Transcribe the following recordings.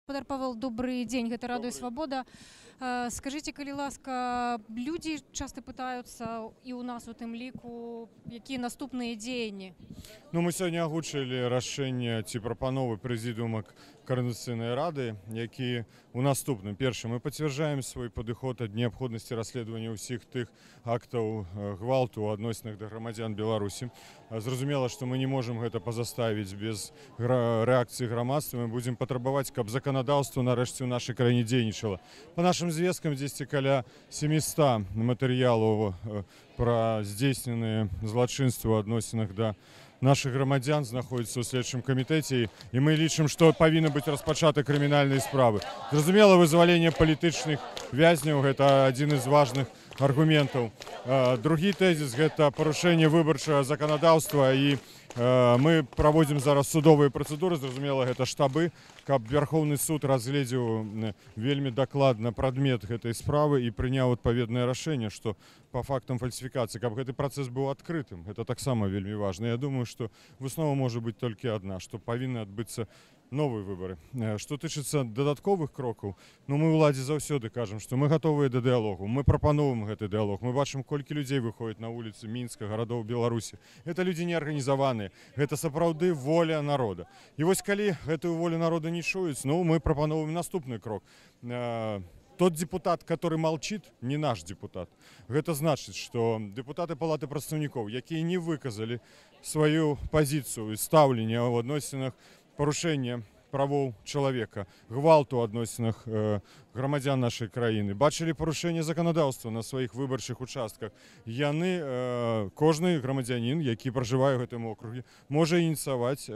Гаспадар Павел, добрый день, гэта радыё Свабода. Скажите, калі ласка, людзі часта пытаюцца і ў нас у тым ліку, якія наступныя дзеянні? Ну, мы сёння агучылі рашэнне ці прапановы прэзідыума Координацыйнай рады, які у наступным. Першым, мы пацвярджаем свой падыход ад неабходнасці расследавання ўсіх тых актаў гвалту ў адносінах да грамадзян Беларусі. Зразумела, што мы не можам гэта пазаставіць без рэакцыі грамадства. Мы будзем патрабаваць, каб заканадаўства нарэшце ў нашай краіне дзейнічала. Па нашым звесткам дзесьці каля 700 матэрыялаў пра здзейсненыя злачынствы ў адносінах да наших громадян знаходзяцца ў следчым камітэце, і мы лічым, што павінны быць распачаты крымінальныя справы. Зразумела, вызваленне палітычных вязняў – гэта адзін з важных аргументаў. Другі тэзіс – гэта парушэнне выбарчага заканадаўства, і мы праводзім зараз судовыя працэдуры, зразумела, гэта штабы, каб Верховны суд разгледзеў вельмі дакладна прадмет гэтай справы і прыняў адпаведнае рашэнне, што па фактам фальсіфікацыі, каб гэты працэс быў адкрытым. Гэта таксама вельмі важна. Я думаю, што выснова можа быць толькі адна, што павінны адбыцца новыя выбары. Што тычыцца дадатковых крокаў, ну мы ўладзе заўсёды кажам, што мы гатовыя да дыялогу, мы прапановваем гэты дыялог, мы бачым, колькі людзей выходзяць на вуліцы Мінска, гарадоў Беларусі. Гэта людзі неарганізаваныя, гэта сапраўды воля народа. І вось калі гэтую волю народа не чуюць, ну мы прапановваем наступны крок. Тот депутат, который молчит, не наш депутат. Это значит, что депутаты Палаты прадстаўнікоў, якія не выказалі сваю пазіцыю і стаўленне ў адносінах парушэння правоў чалавека, гвалту ў адносінах грамадзян нашай краіны, бачылі парушэнне заканадаўства на сваіх выбарчых участках. Яны, кожны грамадзянін, які пражывае ў гэтым округе, можа ініцыяваць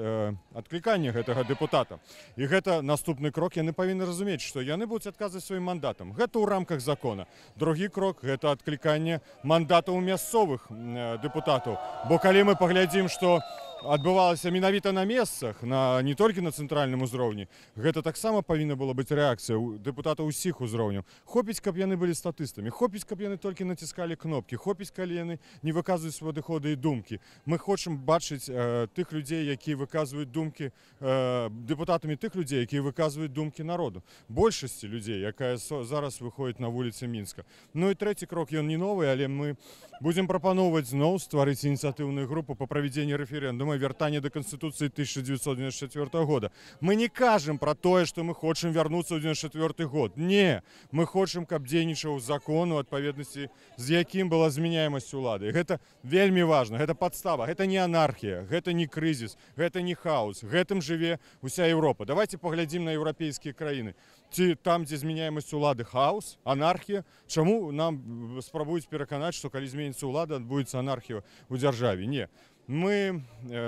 адкліканне гэтага дэпутата. І гэта наступны крок. Яны павінны разумець, што яны будуць адказваць сваім мандатам. Гэта ў рамках закона. Другі крок – гэта адкліканне мандатаў мясцовых дэпутатаў. Бо калі мы паглядзім, што адбывалася менавіта на месцах, не толькі на цэнтральным узроўні, гэта таксама павінна была быць рэакцыя дэпутатаў усіх узроўняў. Хопіць, каб яны былі статыстамі, хопіць, каб яны толькі націскалі кнопкі, хопіць, калі яны не выказваюць свае падыходы і думкі. Мы хочам бачыць тых людзей, якія выказваюць думкі, дэпутатамі тых людзей, якія выказваюць думкі народу. Большасці людзей, якая зараз выходзіць на вуліцы Мінска. Ну і трэці крок, ён не новы, але мы будзем прапаноўваць зноў стварыць ініцыятыўную групу па правядзенні рэферэндума вяртання да Канстытуцыі 1994 года. Мы не кажам пра тое, што мы хочам вярнуцца ў 94 год. Не, мы хочам, каб дзейнічаў закон у адпаведнасці, з якім была змяняемасць улады. Гэта вельмі важна, гэта падстава, гэта не анархія, гэта не крызіс, гэта не хаос. Гэтым жыве ўся Еўропа. Давайте паглядзім на еўрапейскія краіны. Ці там, дзе змяняемасць улады, хаос, анархія, чаму нам спрабуюць пераканаць, што калі зменіцца ўлада, адбудзецца анархія ў дзяржаве? Не. Мы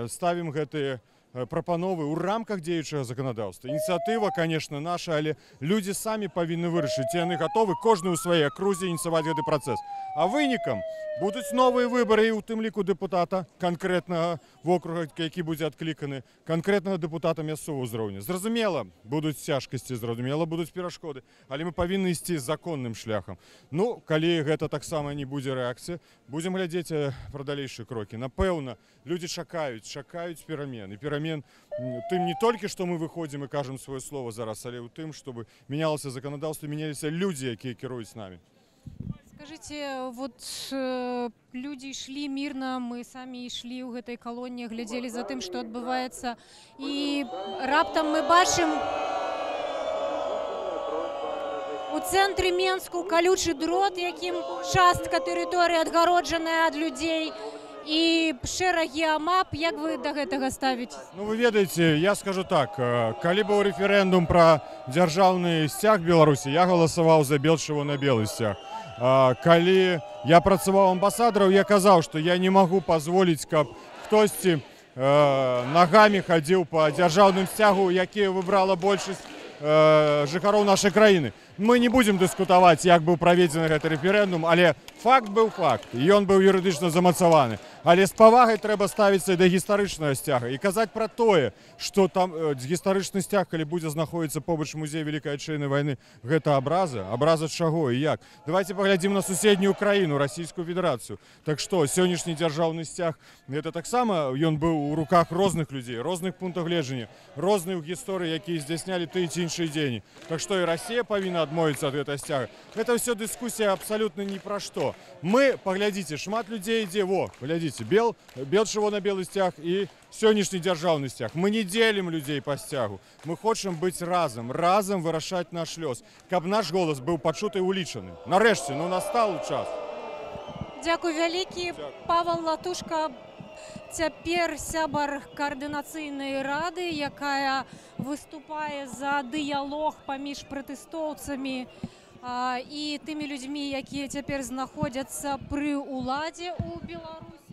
ставім гэтыя прапановы ў рамках дзеючага заканадаўства. Ініцыятыва, конечно, наша, але людзі самі павінны вырашыць, ці яны гатовы кожны ў сваёй акрузе ініцыяваць гэты працэс. А вынікам будуць новыя выбары, і ў тым ліку дэпутата канкрэтнага вокруга, які будзе адкліканы, канкрэтнага дэпутата мясцовага ўзроўня. Зразумела, будуць цяжкасці, зразумела, будуць перашкоды, але мы павінны ісці законным шляхам. Ну, калі гэта таксама не будзе рэакцыя, будзем глядзець пра далейшыя крокі. Напэўна, людзі чакаюць перамен. І перамен тым не толькі, што мы выходзім і кажам сваё слово зараз, але ў тым, чтобы менялася заканадаўства, меняліся людзі, якія кіруюць намі. Скажите, вот люди шли мирно, мы сами шли ў гэтай калоніі, глядзелі за тым, што адбываецца, і раптам мы бачым у цэнтры Менску калючы дрот, якім частка тэрыторыі адгароджаная ад людзей, і шэрагі амап. Як вы да гэтага ставіце? Ну, вы ведаеце, я скажу так, калі быў рэферэндум пра дзяржаўны сцяг Беларусі, я галасаваў за чырвона-белы сцяг. Калі я працаваў амбасадарам, я казаў, што я не магу пазволіць, каб хтосьці нагамі хадзіў па дзяржаўным сцягу, які выбрала большасць жыхароў нашай краіны. Мы не будзем дыскутаваць, як быў праведзены гэты рэферэндум, але факт быў факт, і ён быў юрыдычна замацаваны. Але з павагай трэба ставіцца да гістарычнага сцяга і казаць пра тое, што там гістарычны сцяг, калі будзе знаходзіцца побач музей Великай Адчайнай вайны, гэта абраза? Абраза чаго і як? Давайте паглядзім на суседнюю краіну, Расійскую Федэрацыю. Так што, сённяшні дзяржаўны сцяг, гэта таксама ён быў у руках розных людзей, розных пунктаў гледжання, розных гісторый, якія здзяйснялі тыя ці іншыя дзеянні. Так што і Расія павінна адмовіцца ад гэтага сцяга. Гэта ўсё дыскусія абсалютна ні пра што. Мы, паглядзіце, шмат людзей ідзе, глядзіце, чырвона-белы сцяг і сённяшні дзяржаўны сцяг. Мы не дзелім людзей па сцягу. Мы хочам быць разам вырашаць наш лёс, каб наш голас быў пачуты і улічаны. Нарэшце, настаў час. Дзякуй вялікі. Павел Латушка, цяпер сябар каардынацыйнай рады, якая выступае за дыялог паміж пратэстоўцамі і тымі людзьмі, якія цяпер знаходзяцца пры ўладзе ў Беларусі.